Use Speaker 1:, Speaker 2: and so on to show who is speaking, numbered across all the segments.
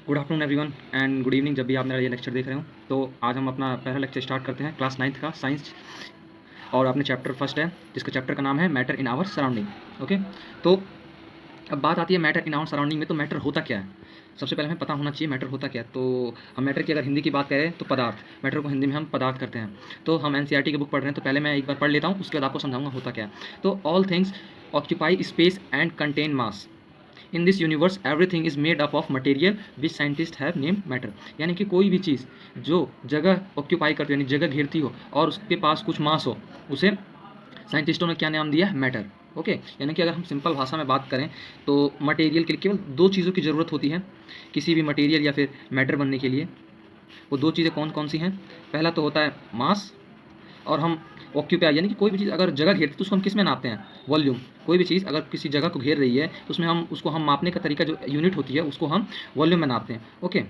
Speaker 1: Good afternoon everyone and good evening, जब भी आप मेरा ये लेक्चर देख रहे हो। तो आज हम अपना पहला लेक्चर स्टार्ट करते हैं क्लास 9th का साइंस, और अपने चैप्टर फर्स्ट है जिसका चैप्टर का नाम है matter in our surrounding. Okay, तो अब बात आती है मैटर इन आवर सराउंडिंग में। तो मैटर होता क्या है, सबसे पहले हमें पता होना चाहिए मैटर होता क्या है। तो हम मैटर की अगर हिंदी की बात करें तो पदार्थ, मैटर को हिंदी में हम पदार्थ करते हैं। तो हम एनसीईआरटी की बुक पढ़ रहे हैं, तो पहले मैं एक बार पढ़ लेता हूँ, उसके बाद आपको समझाऊंगा होता क्या है। तो all things occupy space and contain mass. In this universe everything is made up of material which scientist have named matter. यानी कि कोई भी चीज़ जो जगह ऑक्यूपाई करती हो, यानी जगह घेरती हो और उसके पास कुछ मास हो, उसे साइंटिस्टों ने क्या नाम दिया है? मैटर। ओके, यानी कि अगर हम सिंपल भाषा में बात करें तो मटेरियल के लिए केवल दो चीज़ों की ज़रूरत होती है किसी भी मटेरियल या फिर मैटर बनने के लिए। वो दो चीज़ें कौन कौन सी हैं? पहला तो होता है मास, और हम ऑक्यूपाई, यानी कि कोई भी चीज़ अगर जगह घेरती है तो उसको हम किस में नापते हैं? वॉल्यूम। कोई भी चीज़ अगर किसी जगह को घेर रही है तो उसमें हम उसको हम मापने का तरीका, जो यूनिट होती है, उसको हम वॉल्यूम में नापते हैं। ओके,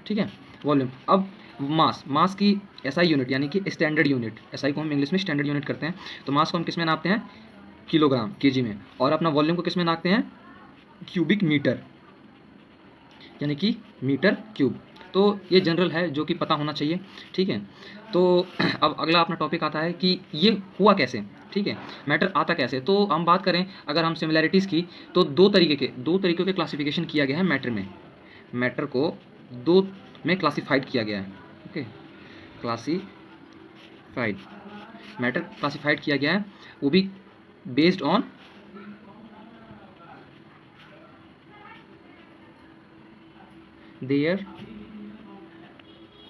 Speaker 1: ठीक है, वॉल्यूम। अब मास, मास की एसआई यूनिट, यानी कि स्टैंडर्ड यूनिट, एसआई को हम इंग्लिश में स्टैंडर्ड यूनिट करते हैं। तो मास को हम किस में नापते हैं? किलोग्राम, केजी में। और अपना वॉल्यूम को किस में नापते हैं? क्यूबिक मीटर, यानी कि मीटर क्यूब। तो ये जनरल है जो कि पता होना चाहिए, ठीक है। तो अब अगला अपना टॉपिक आता है कि ये हुआ कैसे, ठीक है, मैटर आता कैसे। तो हम बात करें अगर हम सिमिलैरिटीज़ की, तो दो तरीक़ों के क्लासिफिकेशन किया गया है मैटर में। मैटर को दो में क्लासिफाइड किया गया है। ओके, क्लासिफाइड, मैटर क्लासिफाइड किया गया है, वो भी based on their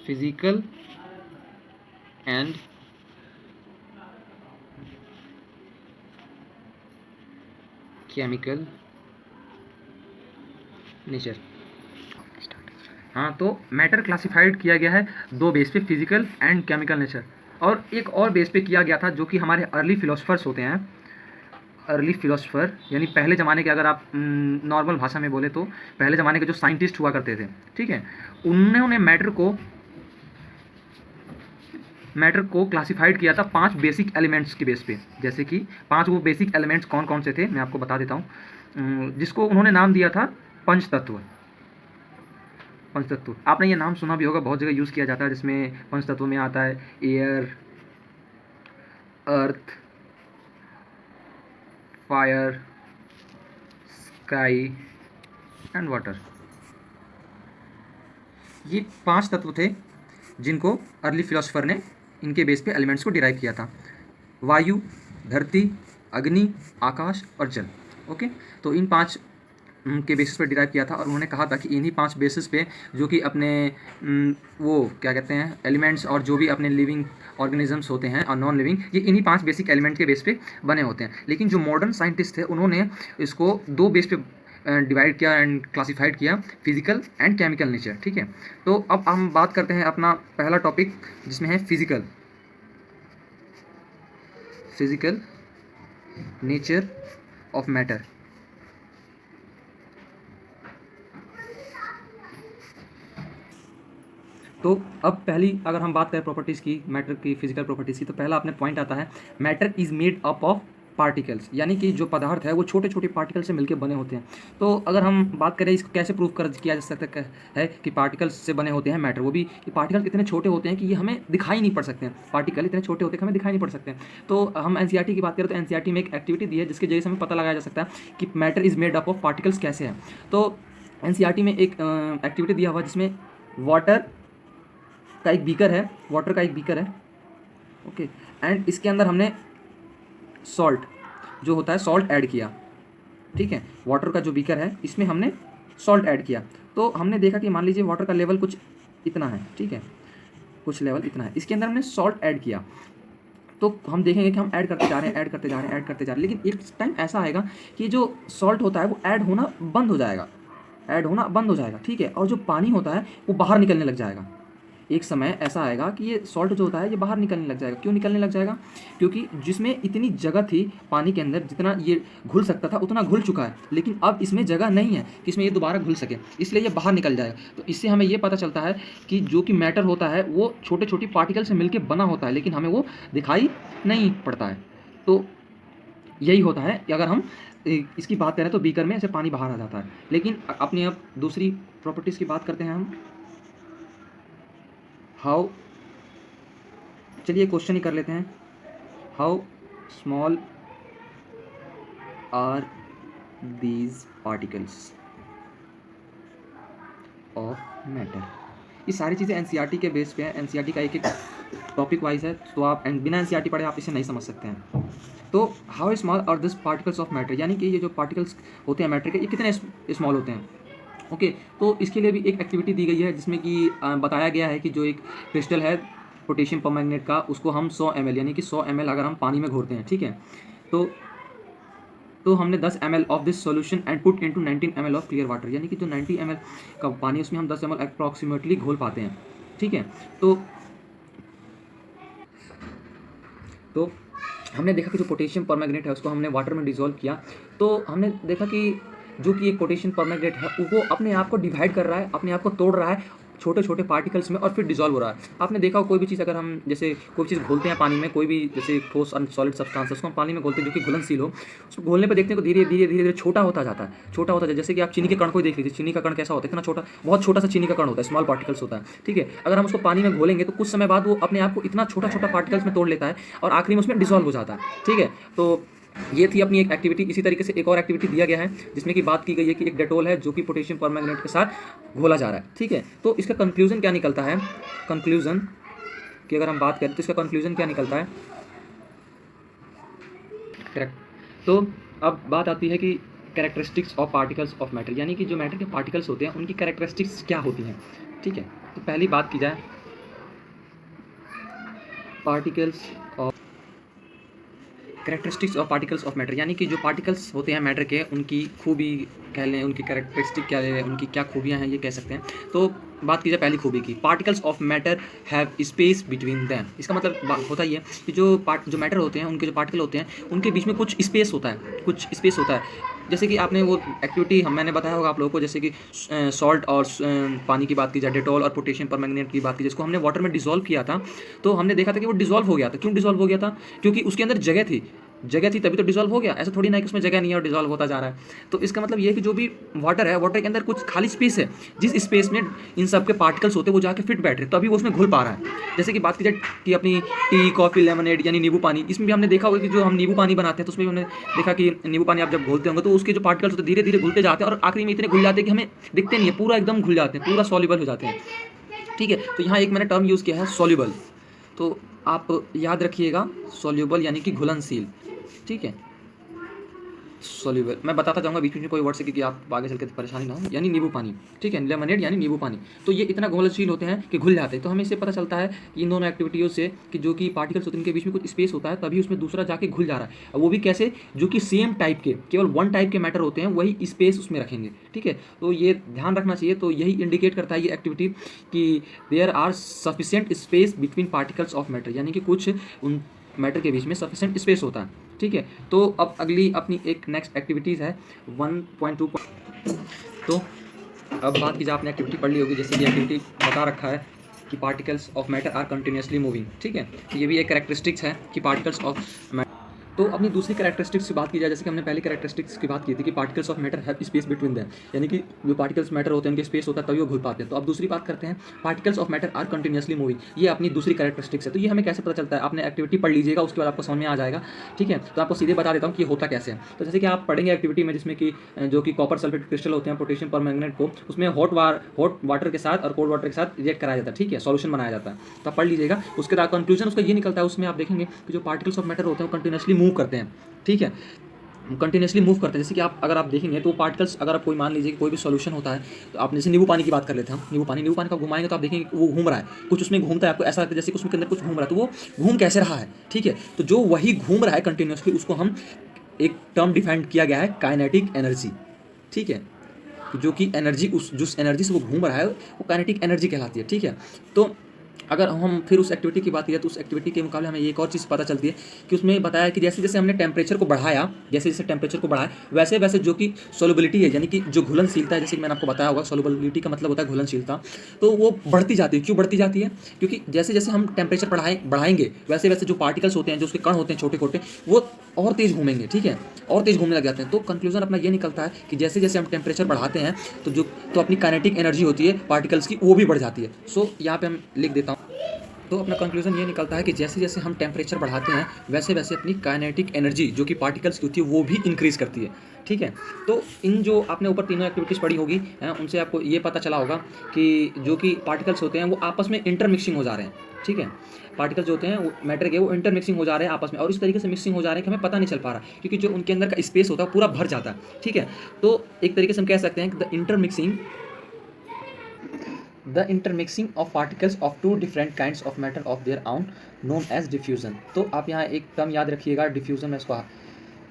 Speaker 1: physical and chemical nature. हाँ, तो मैटर क्लासिफाइड किया गया है दो बेस पे, फिजिकल एंड केमिकल नेचर। और एक और बेस पे किया गया था जो कि हमारे अर्ली फिलोसफर्स होते हैं। अर्ली फिलोसफर यानी पहले ज़माने के, अगर आप नॉर्मल भाषा में बोले तो पहले ज़माने के जो साइंटिस्ट हुआ करते थे, ठीक है, उन्होंने मैटर को क्लासिफाइड किया था 5 बेसिक एलिमेंट्स के बेस पे। जैसे कि 5 वो बेसिक एलिमेंट्स कौन कौन से थे मैं आपको बता देता हूँ, जिसको उन्होंने नाम दिया था पंचतत्व। पंचतत्व आपने ये नाम सुना भी होगा, बहुत जगह यूज़ किया जाता है, जिसमें पंचतत्व में आता है air, earth, fire, sky and water. ये 5 तत्व थे जिनको अर्ली फिलोसफर ने इनके बेस पे एलिमेंट्स को डिराइव किया था। वायु, धरती, अग्नि, आकाश और जल। ओके, तो इन 5 के बेसिस पे डिराइव किया था, और उन्होंने कहा था कि इन्हीं 5 बेसिस पे जो कि अपने वो क्या कहते हैं एलिमेंट्स, और जो भी अपने लिविंग ऑर्गेनिजम्स होते हैं और नॉन लिविंग, ये इन्हीं 5 बेसिक एलिमेंट के बेस पे बने होते हैं। लेकिन जो मॉडर्न साइंटिस्ट थे उन्होंने इसको 2 बेस पे डिवाइड किया एंड क्लासिफाइड किया, फिजिकल एंड केमिकल नेचर, ठीक है। तो अब हम बात करते हैं अपना पहला टॉपिक, जिसमें है फिजिकल नेचर ऑफ मैटर। तो अब पहली अगर हम बात करें प्रॉपर्टीज़ की, मैटर की फिजिकल प्रॉपर्टीज़ की, तो पहला अपने पॉइंट आता है matter is made up of particles, यानी कि जो पदार्थ है वो छोटे छोटे पार्टिकल से मिलकर बने होते हैं। तो अगर हम बात करें इसको कैसे प्रूव किया जा सकता है कि पार्टिकल्स से बने होते हैं मैटर, वो भी कि पार्टिकल्स इतने छोटे होते हैं कि ये हमें दिखाई नहीं पड़ सकते हैं। पार्टिकल इतने छोटे होते हैं कि हमें दिखाई नहीं पड़ सकते हैं। तो हम एनसीईआरटी की बात करें तो एनसीईआरटी में एक एक्टिविटी दी है जिसके जरिए से हमें पता लगाया जा सकता है कि matter is made up of particles कैसे है। तो एनसीईआरटी में एक एक्टिविटी दिया हुआ जिसमें वाटर का एक बीकर है, वाटर का एक बीकर है, ओके, एंड इसके अंदर हमने सॉल्ट जो होता है सॉल्ट ऐड किया, ठीक है। वाटर का जो बीकर है इसमें हमने सॉल्ट ऐड किया। तो हमने देखा कि मान लीजिए वाटर का लेवल कुछ इतना है, ठीक है, कुछ लेवल इतना है, इसके अंदर हमने सॉल्ट ऐड किया। तो हम देखेंगे कि हम ऐड करते जा रहे हैं, ऐड करते जा रहे हैं, ऐड करते जा रहे हैं, लेकिन एक टाइम ऐसा आएगा कि जो सॉल्ट होता है वो ऐड होना बंद हो जाएगा, ऐड होना बंद हो जाएगा, ठीक है। और जो पानी होता है वो बाहर निकलने लग जाएगा। एक समय ऐसा आएगा कि ये सॉल्ट जो होता है ये बाहर निकलने लग जाएगा। क्यों निकलने लग जाएगा? क्योंकि जिसमें इतनी जगह थी पानी के अंदर, जितना ये घुल सकता था उतना घुल चुका है, लेकिन अब इसमें जगह नहीं है कि इसमें ये दोबारा घुल सके, इसलिए ये बाहर निकल जाएगा। तो इससे हमें ये पता चलता है कि जो कि मैटर होता है वो छोटे छोटे पार्टिकल से मिलकर बना होता है, लेकिन हमें वो दिखाई नहीं पड़ता है। तो यही होता है कि अगर हम इसकी बात करें तो बीकर में ऐसे पानी बाहर आ जाता है। लेकिन अपनी अब दूसरी प्रॉपर्टीज़ की बात करते हैं हम। हाउ, चलिए क्वेश्चन ही कर लेते हैं, how small are these particles of matter. ये सारी चीज़ें एनसीईआरटी के बेस पे है, एनसीईआरटी का एक एक टॉपिक वाइज है, तो आप बिना एनसीईआरटी पढ़े आप इसे नहीं समझ सकते हैं। तो how small are this particles of matter, यानी कि ये जो पार्टिकल्स होते हैं मैटर के, ये कितने स्मॉल होते हैं। ओके, तो इसके लिए भी एक एक्टिविटी दी गई है जिसमें कि बताया गया है कि जो एक क्रिस्टल है पोटेशियम परमैंगनेट का, उसको हम 100 ml यानी कि 100 ml अगर हम पानी में घोरते हैं, ठीक है, तो हमने 10 ml of this solution and put into 19 ml of clear water, यानी कि जो 90 ml का पानी उसमें हम 10 ml अप्रॉक्सीमेटली घोल पाते हैं, ठीक है। तो हमने देखा कि जो पोटेशियम परमैंगनेट है उसको हमने वाटर में डिसॉल्व किया, तो हमने देखा कि जो कि एक पोटेशियम परमैंगनेट है वो अपने आप को डिवाइड कर रहा है, अपने आप को तोड़ रहा है छोटे छोटे पार्टिकल्स में और फिर डिसॉल्व हो रहा है। आपने देखा हो कोई भी चीज़ अगर हम जैसे कोई चीज़ घोलते हैं पानी में, कोई भी जैसे ठोस सॉलिड सब्सटेंस उसको हम पानी में घोलते हैं जो कि घुलनशील हो, उसको घोलने पर देखते हैं को धीरे धीरे धीरे धीरे छोटा होता जाता है, छोटा होता जाता है। जैसे कि आप चीनी के कण को देख लीजिए, चीनी का कण कैसा होता है, इतना छोटा, बहुत छोटा सा चीनी का कण होता है, स्मॉल पार्टिकल्स होता है, ठीक है। अगर हम उसको पानी में घोलेंगे तो कुछ समय बाद वो अपने आप को इतना छोटा छोटा पार्टिकल्स में तोड़ लेता है और आखिरी में उसमें डिसॉल्व हो जाता है, ठीक है। तो ये थी अपनी एक एक्टिविटी। इसी तरीके से एक और एक्टिविटी दिया गया है जिसमें कि बात की गई है कि एक डेटोल है जो कि पोटेशियम परमैंगनेट के साथ घोला जा रहा है, ठीक है। तो इसका कंक्लूजन क्या निकलता है, कंक्लूजन की अगर हम बात करें तो इसका कंक्लूजन क्या निकलता है, करेक्ट। तो अब बात आती है कि characteristics of particles of matter, यानी कि जो मैटर के पार्टिकल्स होते हैं उनकी कैरेक्टरिस्टिक्स क्या होती हैं, ठीक है। तो पहली बात की जाए particles of characteristics of particles of matter, यानी कि जो पार्टिकल्स होते हैं मैटर के उनकी खूबी कह लें, उनकी कैरेक्टरिस्टिक क्या है, उनकी क्या खूबियाँ हैं ये कह सकते हैं। तो बात की जाए पहली खूबी की, particles of matter have space between them. इसका मतलब होता ही है कि जो मैटर होते हैं उनके जो पार्टिकल होते हैं उनके बीच में कुछ स्पेस होता है, कुछ स्पेस होता है। जैसे कि आपने वो एक्टिविटी मैंने बताया होगा आप लोगों को, जैसे कि सॉल्ट और पानी की बात की जाए, डेटॉल और पोटेशियम परमैंगनेट की बात की, जिसको हमने वाटर में डिसॉल्व किया था, तो हमने देखा था कि वो डिसॉल्व हो गया था। क्यों डिसॉल्व हो गया था, क्योंकि उसके अंदर जगह थी, जगह थी तभी तो डिसॉल्व हो गया। ऐसा थोड़ी ना है कि उसमें जगह नहीं है और डिसॉल्व होता जा रहा है। तो इसका मतलब ये है कि जो भी वाटर है, वाटर के अंदर कुछ खाली स्पेस है, जिस स्पेस में इन सब के पार्टिकल्स होते हैं वो जाके फिट बैठ रहे, तभी वो उसमें घुल पा रहा है। जैसे कि बात की जाए कि अपनी टी, कॉफ़ी, लेमनेड यानी नींबू पानी, इसमें भी हमने देखा होगा कि जो हम नींबू पानी बनाते हैं तो उसमें भी हमने देखा कि नींबू पानी आप जब घोलते होंगे तो उसके जो पार्टिकल्स होते हैं धीरे धीरे घुलते जाते हैं और आखिरी में इतने घुल जाते हैं कि हमें दिखते नहीं है, पूरा एकदम घुल जाते हैं, पूरा सॉल्युबल हो जाते हैं, ठीक है। तो यहाँ एक मैंने टर्म यूज़ किया है सॉल्युबल, तो आप याद रखिएगा सॉल्युबल यानी कि घुलनशील, ठीक है। सॉल्युबल मैं बताता जाऊंगा बीच में कोई वर्ड से कि आप आगे चल के परेशानी ना हो, यानी नींबू पानी, ठीक है, लेमनेड यानी नींबू पानी। तो ये इतना घुलनशील होते हैं कि घुल जाते हैं। तो हमें इससे पता चलता है कि इन दोनों एक्टिविटीज़ से कि जो कि पार्टिकल्स होते हैं उनके बीच में कुछ स्पेस होता है, तभी उसमें दूसरा जाके घुल जा रहा है। और वो भी कैसे, जो कि सेम टाइप के, केवल वन टाइप के मैटर होते हैं वही स्पेस उसमें रखेंगे, ठीक है। तो ये ध्यान रखना चाहिए। तो यही इंडिकेट करता है ये एक्टिविटी कि there are sufficient space between particles of matter, यानी कि कुछ उन मैटर के बीच में सफिशिएंट स्पेस होता है, ठीक है। तो अब अगली अपनी एक नेक्स्ट एक्टिविटीज़ है 1.2। तो अब बात की जाए, आपने एक्टिविटी पढ़ ली होगी, जैसे कि एक्टिविटी बता रखा है कि particles of matter are continuously moving, ठीक है। तो ये भी एक कैरेक्टरिस्टिक्स है कि पार्टिकल्स ऑफ मैटर। तो अपनी दूसरी कैरेक्टरिस्टिक्स की बात की जाए, जैसे कि हमने पहले कैरेक्टरिस्टिक्स की बात की थी कि particles of matter have space between them, यानी कि जो पार्टिकल्स मैटर होते हैं उनके स्पेस होता है तभी वो घुल पाते हैं। तो अब दूसरी बात करते हैं, particles of matter are continuously moving, ये अपनी दूसरी कैरेक्टरिस्टिक्स है। तो ये हमें कैसे पता चलता है, आपने एक्टिविटी पढ़ लीजिएगा, उसके बाद आपको समझ में आ जाएगा, ठीक है। तो आपको सीधे बता देता हूँ कि होता कैसे है। तो जैसे कि आप पढ़ेंगे एक्टिविटी में, जिसमें कि जो कि कॉपर सल्फेट क्रिस्टल होते हैं पोटेशियम परमैंगनेट को, उसमें हॉट वाटर के साथ और कोल्ड वाटर के साथ रिएक्ट कराया जाता है, ठीक है, सॉल्यूशन बनाया जाता है। तो आप पढ़ लीजिएगा, उसके बाद कंक्लूजन उसका ये निकलता है, उसमें आप देखेंगे कि जो पार्टिकल्स ऑफ मैटर होते हैं वो कंटिन्यूसली मूव करते हैं, ठीक है, कंटिन्यूसली मूव करते हैं। जैसे कि आप अगर आप देखेंगे तो पार्टिकल्स, अगर आप कोई मान लीजिए कि कोई भी सॉल्यूशन होता है, तो आप जैसे नींबू पानी की बात कर लेते हैं, नींबू पानी का घुमाएंगे तो आप देखेंगे कि वो घूम रहा है, कुछ उसमें घूमता है, आपको ऐसा लगता है जैसे कि उसके अंदर कुछ घूम रहा है। तो वो घूम कैसे रहा है, ठीक है। तो जो वही घूम रहा है कंटिन्यूसली, उसको हम एक टर्म डिफाइंड किया गया है काइनेटिक एनर्जी, ठीक है। जो कि एनर्जी, उस जिस एनर्जी से वो घूम रहा है वो काइनेटिक एनर्जी कहलाती है, ठीक है। तो अगर हम फिर उस एक्टिविटी की बात करें तो उस एक्टिविटी के मुकाबले हमें एक और चीज़ पता चलती है कि उसमें बताया कि जैसे जैसे हमने टेम्परेचर को बढ़ाया, जैसे जैसे टेम्परेचर को बढ़ाया वैसे वैसे जो कि सोलबिलिटी है, यानी कि जो घुलनशीलता है, जैसे कि मैंने आपको बताया होगा सोलबिलिटी का मतलब होता है घुलनशीलता, तो वो बढ़ती जाती है। क्यों बढ़ती जाती है? क्योंकि जैसे जैसे हम टेम्परेचर बढ़ाएंगे वैसे वैसे जो पार्टिकल्स होते हैं, जो उसके कण होते हैं छोटे छोटे, वो और तेज़ घूमेंगे, ठीक है, और तेज़ घूमने लग जाते हैं। तो कंक्लूजन अपना ये निकलता है कि जैसे जैसे हम टेम्परेचर बढ़ाते हैं तो अपनी काइनेटिक एनर्जी होती है पार्टिकल्स की, वो भी बढ़ जाती है। सो यहाँ पे हम लिख देता हूँ। तो अपना कंक्लूजन ये निकलता है कि जैसे जैसे हम टेम्परेचर बढ़ाते हैं वैसे वैसे अपनी काइनेटिक एनर्जी जो कि पार्टिकल्स की होती है वो भी इंक्रीज़ करती है, ठीक है। तो इन जो आपने ऊपर तीनों एक्टिविटीज़ पढ़ी होगी उनसे आपको ये पता चला होगा कि जो कि पार्टिकल्स होते हैं वो आपस में इंटरमिक्सिंग हो जा रहे हैं, ठीक है। पार्टिकल्स जो होते हैं वो मैटर के वो इंटरमिक्सिंग हो जा रहे हैं आपस में, और इस तरीके से मिक्सिंग हो जा रहे हैं कि हमें पता नहीं चल पा रहा, क्योंकि जो उनके अंदर का स्पेस होता है पूरा भर जाता है, ठीक है। तो एक तरीके से हम कह सकते हैं कि the intermixing of particles of two different kinds of matter of their own known as diffusion। तो आप यहाँ एक टर्म याद रखिएगा डिफ्यूजन, मैं इसको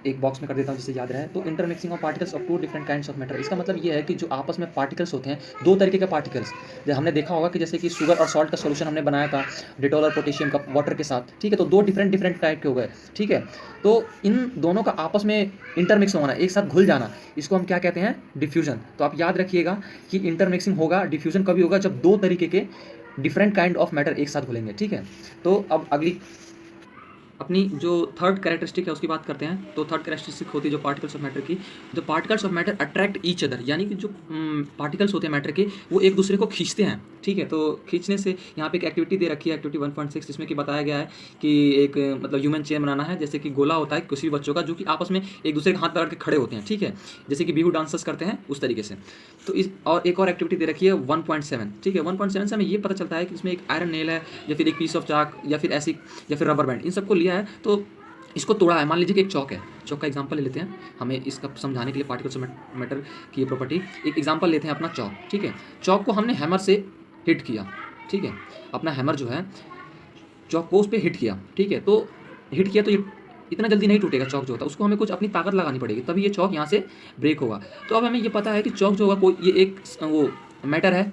Speaker 1: एक बॉक्स में कर देता हूँ जिससे याद रहे। तो intermixing of particles of two different kinds of matter, इसका मतलब ये है कि जो आपस में पार्टिकल्स होते हैं, दो तरीके के पार्टिकल्स, जैसे हमने देखा होगा कि जैसे कि शुगर और सॉल्ट का सॉल्यूशन हमने बनाया था डिटॉल और पोटेशियम का वाटर के साथ, ठीक है। तो दो डिफरेंट टाइप के हो गए, ठीक है। तो इन दोनों का आपस में इंटरमिक्स होना, एक साथ घुल जाना, इसको हम क्या कहते हैं? डिफ्यूजन। तो आप याद रखिएगा कि इंटरमिक्सिंग होगा, डिफ्यूजन कभी होगा जब दो तरीके के डिफरेंट काइंड ऑफ मैटर एक साथ घुलेंगे, ठीक है। तो अब अगली अपनी जो थर्ड कैरेक्टरिस्टिक है उसकी बात करते हैं। तो थर्ड कैरेक्टरिस्टिक होती है जो पार्टिकल्स ऑफ मैटर की, जो particles of matter attract each other, यानी कि जो पार्टिकल्स होते हैं मैटर के वो एक दूसरे को खींचते हैं, ठीक है। तो खींचने से यहाँ पे एक एक्टिविटी दे रखी है, एक्टिविटी 1.6, जिसमें कि बताया गया है कि एक मतलब ह्यूमन चेन बनाना है, जैसे कि गोला होता है किसी भी बच्चों का, जो कि आपस में एक दूसरे के हाथ पकड़ के खड़े होते हैं, ठीक है, जैसे कि बिहू डांसर्स करते हैं उस तरीके से। तो इस और एक और एक्टिविटी दे रखी है 1.7, ठीक है। 1.7 से हमें ये पता चलता है कि इसमें एक आयरन नेल है या फिर एक पीस ऑफ चाक या फिर ऐसी या फिर रबर बैंड, इन सबको लिया है तो इसको तोड़ा है। मान लीजिए कि एक चौक है, चौक का एग्जांपल ले लेते हैं हमें इसका समझाने के लिए, पार्टिकल्स ऑफ मैटर की ये प्रॉपर्टी। एक एग्जांपल लेते हैं अपना चौक, ठीक है। चौक को हमने हैमर से हिट किया, ठीक है, अपना हैमर जो है चौक को उस पर हिट किया, ठीक है। तो हिट किया तो ये इतना जल्दी नहीं टूटेगा चौक जो होता है, उसको हमें कुछ अपनी ताकत लगानी पड़ेगी तभी ये चौक यहाँ से ब्रेक होगा। तो अब हमें ये पता है कि चौक जो होगा कोई ये एक वो मैटर है,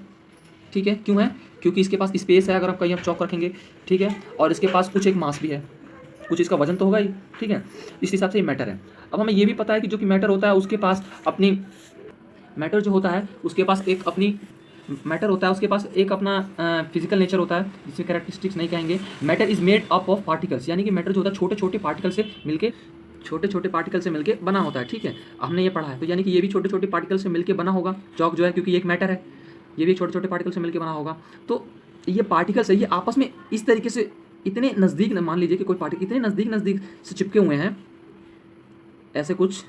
Speaker 1: ठीक है। क्यों है? क्योंकि इसके पास स्पेस है, अगर आप कहीं आप चौक रखेंगे, ठीक है, और इसके पास कुछ एक मास भी है, कुछ इसका वजन तो होगा ही, ठीक है। इस हिसाब से ये मैटर है। अब हमें ये भी पता है कि जो कि मैटर होता है उसके पास अपनी मैटर जो होता है उसके पास एक अपनी मैटर होता है उसके पास एक अपना फिजिकल नेचर होता है, जिसे कैरेक्टरिस्टिक्स नहीं कहेंगे। Matter is made up of particles, यानी कि मैटर जो होता है छोटे छोटे पार्टिकल से मिलके बना होता है, ठीक है। हमने ये पढ़ा है, तो यानी कि ये भी छोटे छोटे पार्टिकल से मिलके बना होगा चौक जो है, क्योंकि एक मैटर है, ये भी छोटे छोटे पार्टिकल से मिलके बना होगा। तो ये पार्टिकल्स है, ये आपस में इस तरीके से इतने नज़दीक, मान लीजिए कि कोई पार्टिकल इतने नज़दीक से चिपके हुए हैं, ऐसे कुछ,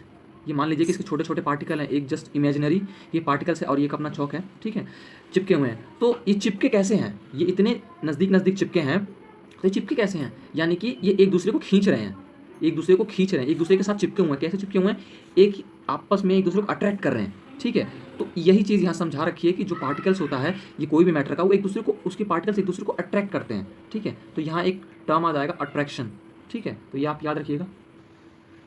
Speaker 1: ये मान लीजिए कि इसके छोटे छोटे पार्टिकल हैं, एक जस्ट इमेजिनरी ये पार्टिकल्स है और ये अपना चौक है, ठीक है, चिपके हुए हैं। तो ये चिपके कैसे हैं? ये इतने नज़दीक चिपके हैं, तो ये चिपके कैसे हैं? यानी कि ये एक दूसरे को खींच रहे हैं, एक दूसरे के साथ चिपके हुए हैं। कैसे चिपके हुए हैं? एक आपस में एक दूसरे को अट्रैक्ट कर रहे हैं, ठीक है। तो यही चीज़ यहाँ समझा रखी है कि जो पार्टिकल्स होता है ये कोई भी मैटर का, वो एक दूसरे को, उसके पार्टिकल्स एक दूसरे को अट्रैक्ट करते हैं, ठीक है। तो यहाँ एक टर्म आ जाएगा अट्रैक्शन, ठीक है। तो ये आप याद रखिएगा।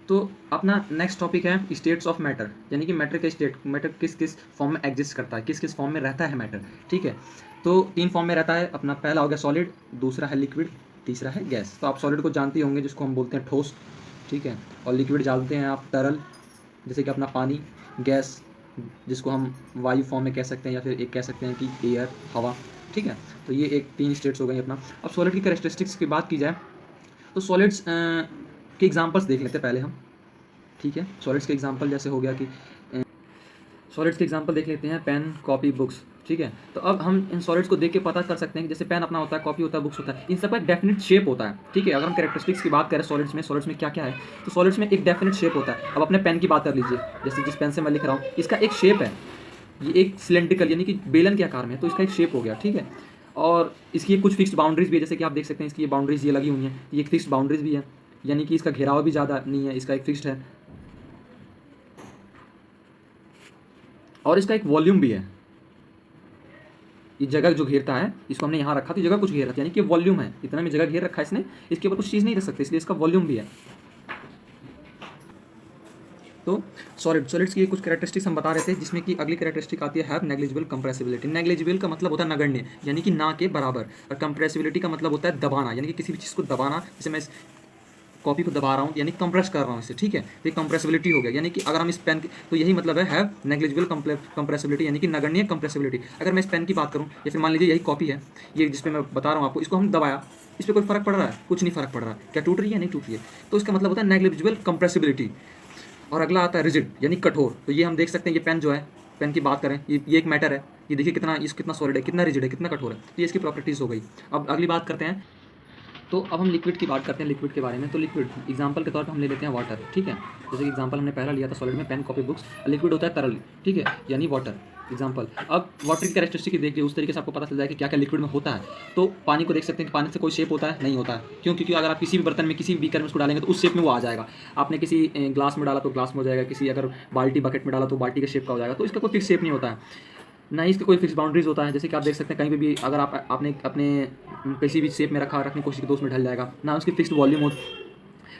Speaker 1: तो अपना नेक्स्ट टॉपिक है स्टेट्स ऑफ मैटर, यानी कि मैटर के स्टेट, मैटर किस किस फॉर्म में एग्जिस्ट करता है, किस किस फॉर्म में रहता है मैटर, ठीक है। तो 3 फॉर्म में रहता है अपना, पहला हो गया सॉलिड, दूसरा है लिक्विड, तीसरा है गैस। तो आप सॉलिड को जानते होंगे जिसको हम बोलते हैं ठोस, ठीक है, और लिक्विड जानते हैं आप तरल, जैसे कि अपना पानी, गैस जिसको हम वायु फॉर्म में कह सकते हैं या फिर एक कह सकते हैं कि एयर, हवा, ठीक है। तो ये एक 3 स्टेट्स हो गई अपना। अब सॉलिड की कैरेक्टरिस्टिक्स की बात की जाए तो सॉलिड्स के एग्जांपल्स देख लेते हैं पहले हम, ठीक है। सॉलिड्स के एग्जांपल जैसे हो गया कि सॉलिड्स के एग्जांपल देख लेते हैं, पेन, कॉपी, बुक्स, ठीक है। तो अब हम इन सॉलिड्स को देख के पता कर सकते हैं कि जैसे पेन अपना होता है, कॉपी होता है, बुक्स होता है, इन सबका एक डेफिनेट शेप होता है, ठीक है। अगर हम कैरेक्टरिस्टिक्स की बात करें सॉलिड्स में क्या क्या है, तो सॉलिड्स में एक डेफिनेट शेप होता है। अब अपने पेन की बात कर लीजिए, जैसे जिस पेन से मैं लिख रहा हूँ इसका एक शेप है, ये एक सिलेंड्रिकल यानी कि बेलन के आकार में है, तो इसका एक शेप हो गया, ठीक है। और इसकी कुछ फिक्स्ड बाउंड्रीज भी है, जैसे कि आप देख सकते हैं इसकी ये बाउंड्रीज ये लगी हुई हैं, ये एक फिक्स्ड बाउंड्रीज भी है, यानी कि इसका घेराव भी ज़्यादा नहीं है, इसका एक फिक्स्ड है, और इसका एक वॉल्यूम भी है। ये जगह जो घेरता है, इसको हमने यहाँ रखा तो जगह कुछ घेर रहा था, यानी कि वॉल्यूम है, इतना में जगह घेर रखा है इसने, इसके ऊपर कुछ चीज़ नहीं रख सकते, इसलिए इसका वॉल्यूम भी है। तो सॉलिड्स की कुछ कैरेक्टरिस्टिक्स हम बता रहे थे, जिसमें कि अगली कैरेक्टरिस्टिक आती है हैव नेग्लिजिबल कंप्रेसिबिलिटी। नेग्लिजिबल का मतलब होता है नगण्य, यानी कि ना के बराबर, और कंप्रेसिबिलिटी का मतलब होता है दबाना, यानी कि किसी भी चीज़ को दबाना। जैसे मैं कॉपी को दबा रहा हूँ यानी कंप्रेस कर रहा हूँ इसे, ठीक है, तो ये कंप्रेसिबिलिटी हो गया। यानी कि अगर हम इस पेन तो यही मतलब है हैव नेग्लिजिबल कंप्रेसिबिलिटी, यानी कि नगण्य कंप्रेसिबिलिटी। अगर मैं इस पेन की बात करूँ या फिर मान लीजिए यही कॉपी है, ये जिस पे मैं बता रहा हूँ आपको, इसको हम दबाया, इस पर कोई फर्क पड़ रहा है? कुछ नहीं फर्क पड़ रहा। क्या टूट रही है? नहीं टूट रही है। तो इसका मतलब होता है नेग्लिजिबल कंप्रेसिबिलिटी। और अगला आता है रिजिड, यानी कठोर। तो ये हम देख सकते हैं, ये पेन जो है, पेन की बात करें, ये एक मैटर है, ये देखिए कितना सॉलिड है, कितना रिजिड है, कितना कठोर है। तो ये इसकी प्रॉपर्टीज़ हो गई। अब अगली बात करते हैं, तो अब हम लिक्विड की बात करते हैं, लिक्विड के बारे में। तो लिक्विड एग्जांपल के तौर पर हम ले लेते हैं वाटर, ठीक है। जैसे कि एग्जांपल हमने पहला लिया था सॉलिड में पेन, कॉपी, बुक्स। लिक्विड होता है तरल, ठीक है, यानी वाटर एग्जांपल। अब वाटर की कैरेक्टरिस्टिक देखिए, उस तरीके से आपको पता चल जाएगा कि क्या क्या लिक्विड में होता है। तो पानी को देख सकते हैं कि पानी से कोई शेप होता है? नहीं होता है। क्यों? क्योंकि अगर आप किसी भी बर्तन में, किसी भी बीकर में उसको डालेंगे तो उस शेप में वो आ जाएगा। आपने किसी ग्लास में डाला तो ग्लास में हो जाएगा, किसी अगर बाल्टी बकेट में डाला तो बाल्टी के शेप का हो जाएगा। तो इसका कोई फिक्स शेप नहीं होता है, ना ही इसके कोई फिक्स बाउंड्रीज होता है। जैसे कि आप देख सकते हैं कहीं पे भी अगर आपने अपने किसी भी शेप में रखने की कोशिश की तो उसमें ढल जाएगा, ना उसकी फिक्स्ड वॉल्यूम हो।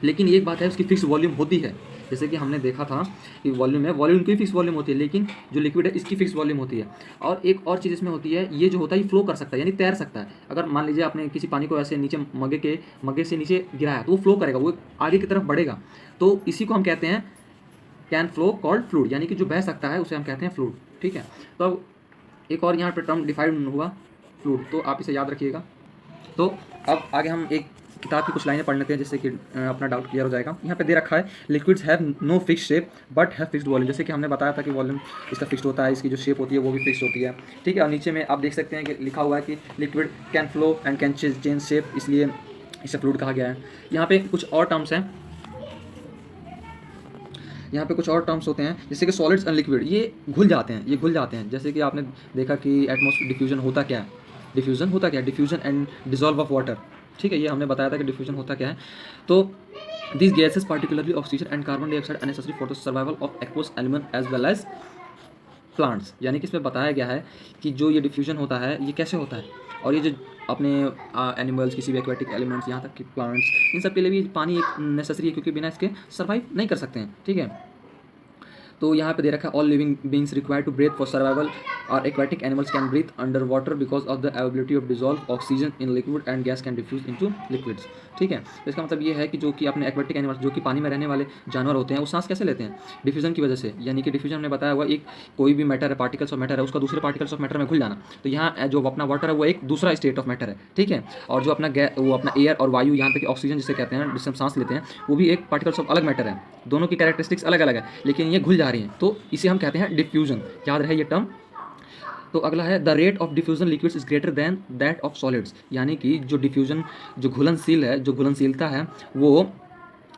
Speaker 1: लेकिन एक बात है, उसकी फिक्स वॉल्यूम होती है। जैसे कि हमने देखा था कि वॉल्यूम है, वॉल्यूम की फिक्स वॉल्यूम होती है, लेकिन जो लिक्विड है इसकी फिक्स वॉल्यूम होती है। और एक और चीज़ इसमें होती है, ये जो होता है ये फ्लो कर सकता है, यानी तैर सकता है। अगर मान लीजिए आपने किसी पानी को ऐसे नीचे मग्गे से नीचे गिराया तो वो फ्लो करेगा, वो आगे की तरफ बढ़ेगा। तो इसी को हम कहते हैं कैन फ्लो कॉल्ड फ्लूइड, यानी कि जो बह सकता है उसे हम कहते हैं फ्लूइड, ठीक है। तो अब एक और यहाँ पर टर्म डिफाइंड हुआ फ्लूइड, तो आप इसे याद रखिएगा। तो अब आगे हम एक किताब की कुछ लाइनें पढ़ लेते हैं, जिससे कि अपना डाउट क्लियर हो जाएगा। यहाँ पे दे रखा है liquids have no fix shape but have fixed volume. जैसे कि हमने बताया था कि वॉल्यूम इसका फिक्स्ड होता है, इसकी जो शेप होती है वो भी फिक्स्ड होती है, ठीक है। और नीचे में आप देख सकते हैं कि लिखा हुआ है कि liquid can flow and can change shape, इसलिए इसे फ्लूइड कहा गया है। यहाँ पे कुछ और टर्म्स हैं, यहाँ पे कुछ और टर्म्स होते हैं, जैसे कि सॉलिड्स एंड लिक्विड, ये घुल जाते हैं। जैसे कि आपने देखा कि एटमॉस्फेयर डिफ्यूजन होता क्या है, diffusion and dissolve of water, ठीक है। ये हमने बताया था कि डिफ्यूजन होता क्या है। तो this gases particularly oxygen and carbon dioxide are necessary for the survival of aqueous element as well as plants. यानी कि इसमें बताया गया है कि जो ये डिफ्यूजन होता है ये कैसे होता है, और ये जो अपने एनिमल्स, किसी भी एक्वेटिक एलिमेंट्स, यहाँ तक कि प्लांट्स, इन सब के लिए भी पानी एक नेसेसरी है, क्योंकि बिना इसके सर्वाइव नहीं कर सकते हैं, ठीक है। तो यहाँ पे दे रखा है all living beings required to breathe for survival और aquatic animals can breathe under water because of the availability of dissolve oxygen in liquid and gas can diffuse into liquids, ठीक है। तो इसका मतलब ये है कि जो कि अपने एक्वेटिक एनिमल्स, जो कि पानी में रहने वाले जानवर होते हैं, वो सांस कैसे लेते हैं? डिफ्यूजन की वजह से। यानी कि डिफ्यूजन हमने बताया हुआ, एक कोई भी मैटर है, पार्टिकल्स ऑफ मैटर है, उसका दूसरे पार्टिकल्स ऑफ मैटर में घुल जाना। तो यहाँ जो अपना वाटर है वो एक दूसरा स्टेट ऑफ मैटर है, ठीक है। और जो अपना एयर और वायु, यहाँ तक कि ऑक्सीजन जिसे कहते हैं, जिससे हम सांस लेते हैं, वो भी एक पार्टिकल्स ऑफ अलग मैटर है। दोनों की कैरेक्टरिस्टिक्स अलग अलग है, लेकिन ये घुल जा रही हैं, तो इसे हम कहते हैं डिफ्यूजन। याद रहे ये टर्म। तो अगला है the rate of diffusion liquids is greater than that of solids. यानी कि जो डिफ्यूजन, जो घुलनशील है, जो घुलनशीलता है, वो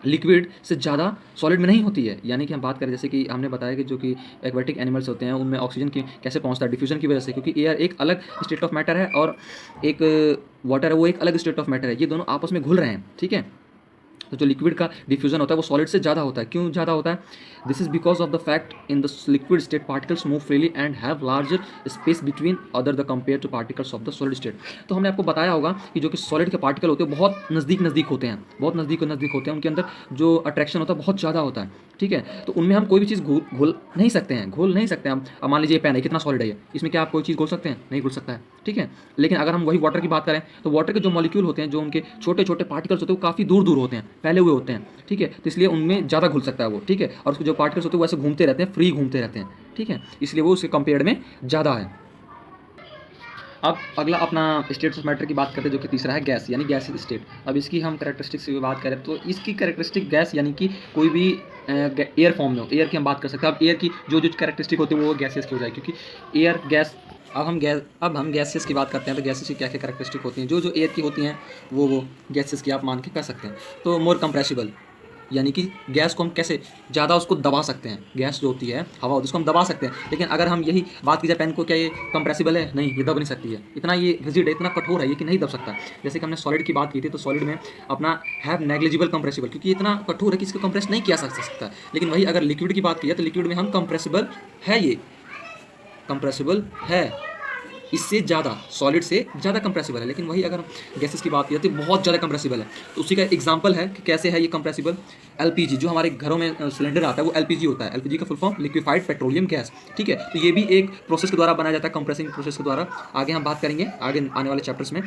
Speaker 1: लिक्विड से ज़्यादा सॉलिड में नहीं होती है। यानी कि हम बात करें, जैसे कि हमने बताया कि जो कि एक्वेटिक एनिमल्स होते हैं उनमें ऑक्सीजन की कैसे पहुंचता है? डिफ्यूजन की वजह से, क्योंकि एयर एक अलग स्टेट ऑफ मैटर है और एक वाटर है वो एक अलग स्टेट ऑफ मैटर है, ये दोनों आपस में घुल रहे हैं, ठीक है। तो जो लिक्विड का डिफ्यूजन होता है वो सॉलिड से ज़्यादा होता है। क्यों ज़्यादा होता है? This is because of the fact in the liquid state particles move freely and have larger space between other the compare two particles of the solid state. तो हमने आपको बताया होगा कि जो कि सॉलिड के पार्टिकल होते हैं बहुत नज़दीक होते हैं, बहुत नज़दीक होते हैं, उनके अंदर जो अट्रैक्शन होता है बहुत ज़्यादा होता है, ठीक है। तो उनमें हम कोई भी चीज़ घोल नहीं सकते हैं। अब मान लीजिए पेन है, कितना सॉलिड है ये, इसमें क्या आप कोई चीज़ घोल सकते हैं? नहीं घोल सकता है, ठीक है। लेकिन अगर हम वही वाटर की बात करें तो वाटर के जो मॉलिक्यूल होते हैं, जो उनके छोटे छोटे पार्टिकल्स होते हैं, वो काफ़ी दूर होते हैं, फैले हुए होते हैं, ठीक है। तो इसलिए उनमें ज़्यादा घुल सकता है वो, ठीक है। और उसके जो पार्टिकल्स होते हैं वो ऐसे घूमते रहते हैं, फ्री घूमते रहते हैं, ठीक है, इसलिए वो उसके कंपेयर में ज़्यादा है। अब अगला अपना स्टेट्स ऑफ मैटर की बात करते हैं, जो कि तीसरा है गैस, यानी गैस स्टेट। अब इसकी हम कैरेक्टरिस्टिक्स की बात करें तो इसकी कैरेक्टरिस्टिक गैस, यानी कि कोई भी एयर फॉर्म में हो, एयर की हम बात कर सकते हैं। अब एयर की जो कैरेक्टरिस्टिक होती है वो गैसेस की हो जाए, क्योंकि एयर गैस। अब हम गैसेस की बात करते हैं, तो गैसेस की क्या क्या कैरेक्टरिस्टिक होती हैं? जो एयर की होती हैं वो गैसेस की आप मान के कर सकते हैं। तो मोर कंप्रेसिबल, यानी कि गैस को हम कैसे ज़्यादा उसको दबा सकते हैं। गैस जो होती है, हवा होती है, उसको हम दबा सकते हैं। लेकिन अगर हम यही बात की जाए पेन को, क्या ये कंप्रेसिबल है? नहीं, ये दब नहीं सकती है। इतना ये रिजिड है, इतना कठोर है ये कि नहीं दब सकता। जैसे कि हमने सॉलिड की बात की थी, तो सॉलिड में अपना हैव नेग्लिजिबल कंप्रेसिबल, क्योंकि ये इतना कठोर है कि इसको कंप्रेस नहीं किया जा सकता। लेकिन वही अगर लिक्विड की बात की जाए तो लिक्विड में हम कंप्रेसिबल है, ये कंप्रेसिबल है, इससे ज़्यादा, सॉलिड से ज़्यादा कंप्रेसिबल है। लेकिन वही अगर हम गैसेस की बात की जाती है बहुत ज़्यादा कंप्रेसिबल है। तो उसी का एग्जांपल है कि कैसे है ये कंप्रेसिबल। एलपीजी जो हमारे घरों में सिलेंडर आता है वो एलपीजी होता है। एलपीजी का full form liquefied petroleum gas, ठीक है। तो ये भी एक प्रोसेस के द्वारा बनाया जाता है, कंप्रेसिंग प्रोसेस के द्वारा। आगे हम बात करेंगे आगे आने वाले चैप्टर्स में।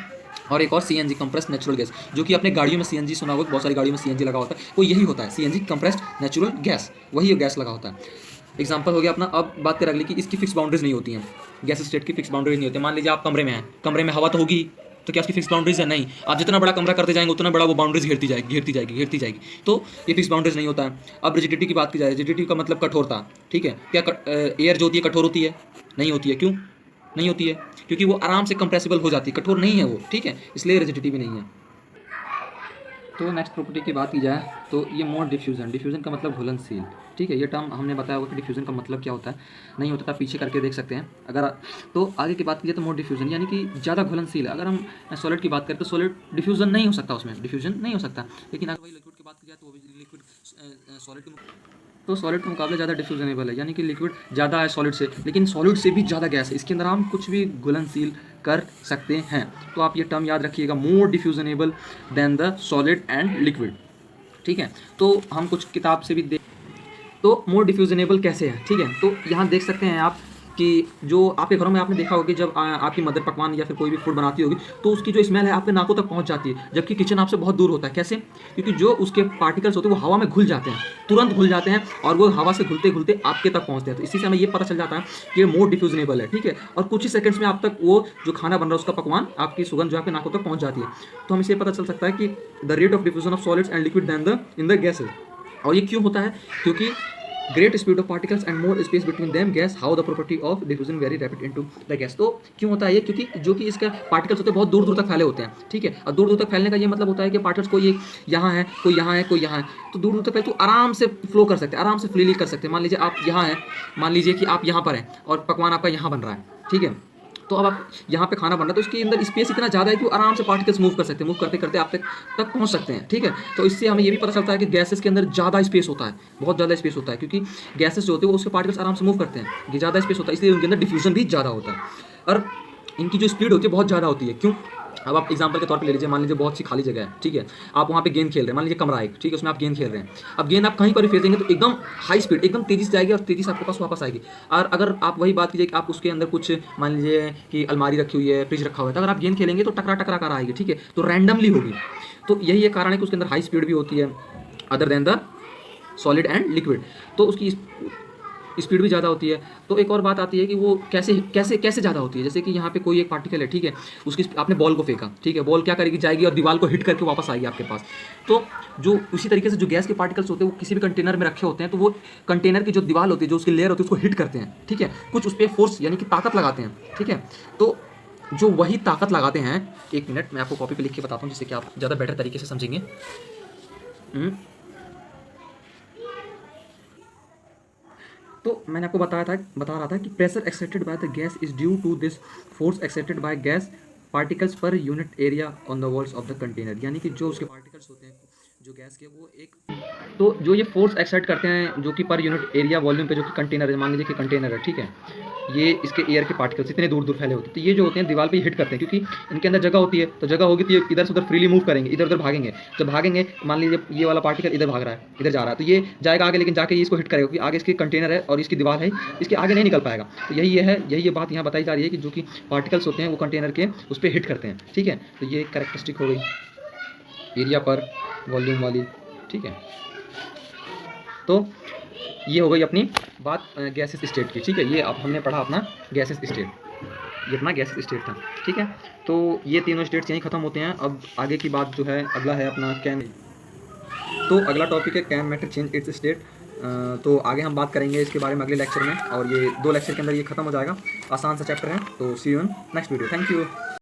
Speaker 1: और एक और सीएनजी कंप्रेस्ड नेचुरल गैस, जो कि अपने गाड़ियों में सीएनजी सुना होगा, बहुत सारी गाड़ियों में सीएनजी लगा होता है, वो यही होता है सीएनजी कंप्रेस्ड नेचुरल गैस, वही गैस लगा होता है। एग्जाम्पल हो गया अपना। अब बात करें अगली कि इसकी फिक्स बाउंड्रीज नहीं होती हैं। गैस स्टेट की फिक्स बाउंड्रीज नहीं होती। मान लीजिए आप कमरे में हैं, कमरे में हवा तो होगी, तो क्या उसकी फिक्स बाउंड्रीज है? नहीं। आप जितना बड़ा कमरा करते जाएंगे उतना बड़ा वो बाउंड्रीज घेरती जाएगी। तो ये फिक्स बाउंड्रीज नहीं होता है। अब रिजिडिटी की बात की जाए, रिजिडिटी का मतलब कठोरता, ठीक है। क्या एयर जो होती है कठोर होती है? नहीं होती है। क्यों नहीं होती है? क्योंकि वो आराम से कंप्रेसिबल हो जाती है, कठोर नहीं है वो, ठीक है, इसलिए रिजिडिटी भी नहीं है। तो नेक्स्ट प्रॉपर्टी की बात की जाए तो ये मोर डिफ्यूजन। डिफ्यूजन का मतलब घुलनशील, ठीक है। ये टर्म हमने बताया होगा कि डिफ्यूजन का मतलब क्या होता है, नहीं होता था पीछे करके देख सकते हैं अगर। तो आगे की बात की जाए तो मोर डिफ्यूजन यानी कि ज़्यादा घुलनशील। अगर हम सॉलिड की बात करें तो सॉलिड डिफ्यूजन नहीं हो सकता, उसमें डिफ्यूजन नहीं हो सकता। लेकिन अगर वही लिक्विड की बात की जाए तो वो भी लिक्विड सॉलिड तो सॉलिड के मुकाबले ज़्यादा डिफ्यूजनेबल है, यानी कि लिक्विड ज़्यादा है सॉलिड से, लेकिन सॉलिड से भी ज़्यादा गैस है। इसके अंदर हम कुछ भी घुलनशील कर सकते हैं। तो आप ये टर्म याद रखिएगा, more diffusible than the solid and liquid, ठीक है। तो हम कुछ किताब से भी देख, तो मोर डिफ्यूजनेबल कैसे है, ठीक है। तो यहाँ देख सकते हैं आप कि जो आपके घरों में आपने देखा होगा कि जब आपकी मदर पकवान या फिर कोई भी फूड बनाती होगी तो उसकी जो स्मेल है आपके नाकों तक पहुंच जाती है, जबकि किचन आपसे बहुत दूर होता है। कैसे? क्योंकि जो उसके पार्टिकल्स होते हैं वो हवा में घुल जाते हैं, तुरंत घुल जाते हैं, और वो हवा से घुलते घुलते आपके तक पहुंचते हैं। तो इसी से हमें ये पता चल जाता है कि ये मोर डिफ्यूजनेबल है, ठीक है। और कुछ ही सेकंड्स में आप तक वो जो खाना बन रहा है उसका पकवान, आपकी सुगंध जो आपके नाकों तक पहुंच जाती है। तो हमें इसे पता चल सकता है कि the rate of diffusion of solids and liquid than the in the gases. और ये क्यों होता है? क्योंकि great speed of particles and more space between them gas, how the property of diffusion very rapid into the gas. तो क्यों होता है ये? क्योंकि जो कि इसका पार्टिकल्स होते हैं बहुत दूर दूर तक फैले होते हैं, ठीक है। और दूर दूर तक फैलने का ये मतलब होता है कि पार्टिकल्स कोई यहाँ है, कोई यहाँ है, कोई यहाँ है, तो दूर दूर तक फैले तो आराम से फ्लो कर सकते हैं, आराम से फ्रीली कर सकते हैं। मान लीजिए आप यहाँ हैं, मान लीजिए कि आप यहाँ पर हैं और पकवान आपका यहाँ बन रहा है, ठीक है। तो अब आप यहाँ पे खाना बन रहा है तो इसके अंदर स्पेस इतना ज़्यादा है कि वो आराम से पार्टिकल्स मूव कर सकते हैं, मूव करते करते आप तक पहुँच सकते हैं, ठीक है। तो इससे हमें ये भी पता चलता है कि गैसेस के अंदर ज़्यादा स्पेस होता है, बहुत ज़्यादा स्पेस होता है, क्योंकि गैसेस जो होते हैं वो उसके पार्टिकल्स आराम से मूव करते हैं, ये ज़्यादा स्पेस होता है, इसलिए उनके अंदर डिफ्यूजन भी ज़्यादा होता है और इनकी जो स्पीड होती है बहुत ज़्यादा होती है। क्यों? अब आप एग्जांपल के तौर पे ले लीजिए, मान लीजिए बहुत सी खाली जगह है, ठीक है। आप वहाँ पे गेंद खेल रहे हैं, मान लीजिए कमरा एक, ठीक है, उसमें आप गेंद खेल रहे हैं। अब गेंद आप कहीं पर भी फेंकेंगे तो एकदम हाई स्पीड, एकदम तेज़ी से जाएगी और तेज़ी से आपके पास वापस आएगी। और अगर आप वही बात कीजिए कि आप उसके अंदर कुछ, मान लीजिए कि अलमारी रखी हुई है, फ्रिज रखा हुआ है, तो अगर आप गेंद खेलेंगे तो टकरा टकरा कर आएगी, ठीक है, तो रैंडमली होगी। तो यही एक कारण है कि उसके अंदर हाई स्पीड भी होती है other than the solid and liquid, तो उसकी स्पीड भी ज़्यादा होती है। तो एक और बात आती है कि वो कैसे कैसे कैसे ज़्यादा होती है। जैसे कि यहाँ पे कोई एक पार्टिकल है, ठीक है, उसकी आपने बॉल को फेंका, ठीक है, बॉल क्या करेगी? जाएगी और दीवार को हिट करके वापस आएगी आपके पास। तो जो उसी तरीके से जो गैस के पार्टिकल्स होते हैं वो किसी भी कंटेनर में रखे होते हैं, तो वो कंटेनर की जो दीवार होती है, जो उसकी लेयर होती है, उसको हिट करते हैं, ठीक है, कुछ उस पर फोर्स यानी कि ताकत लगाते हैं, ठीक है। तो जो वही ताकत लगाते हैं, एक मिनट मैं आपको कॉपी पे लिख के बताता हूँ जिससे कि आप ज़्यादा बेटर तरीके से समझेंगे। तो मैंने आपको बता रहा था कि pressure exerted by the gas is due to this force exerted by gas particles per unit area on the walls of the container. यानी कि जो उसके पार्टिकल्स होते हैं जो गैस के, वो एक, तो जो ये फोर्स एक्सर्ट करते हैं जो कि पर यूनिट एरिया वॉल्यूम पे जो कि कंटेनर है, मान लीजिए कि कंटेनर है, ठीक है, ये इसके एयर के पार्टिकल्स इतने दूर दूर फैले होते हैं, तो ये जो होते हैं दीवार पे हिट करते हैं, क्योंकि इनके अंदर जगह होती है, तो जगह होगी तो ये इधर से उधर फ्रीली मूव करेंगे, इधर उधर भागेंगे। जब भागेंगे, मान लीजिए ये वाला पार्टिकल इधर भाग रहा है, इधर जा रहा है, तो ये जाएगा आगे, लेकिन जाके ये इसको हिट करेगा, क्योंकि आगे इसकी कंटेनर है और इसकी दीवार है, इसके आगे नहीं निकल पाएगा। तो यही ये बात यहाँ बताई जा रही है कि जो कि पार्टिकल्स होते हैं वो कंटेनर के उस पर हिट करते हैं, ठीक है। तो ये कैरेक्टरिस्टिक हो गई एरिया पर वॉल्यूम वाली, ठीक है। तो ये हो गई अपनी बात गैसेस स्टेट की, ठीक है। ये अब हमने पढ़ा अपना गैसेस स्टेट, ये अपना गैसेस स्टेट था, ठीक है। तो ये तीनों स्टेट्स यहीं ख़त्म होते हैं। अब आगे की बात जो है, अगला है अपना कैन। तो अगला टॉपिक है can matter change it's state. तो आगे हम बात करेंगे इसके बारे में अगले लेक्चर में, और ये 2 लेक्चर के अंदर ये खत्म हो जाएगा। आसान सा चैप्टर है। तो see you in next video. Thank you.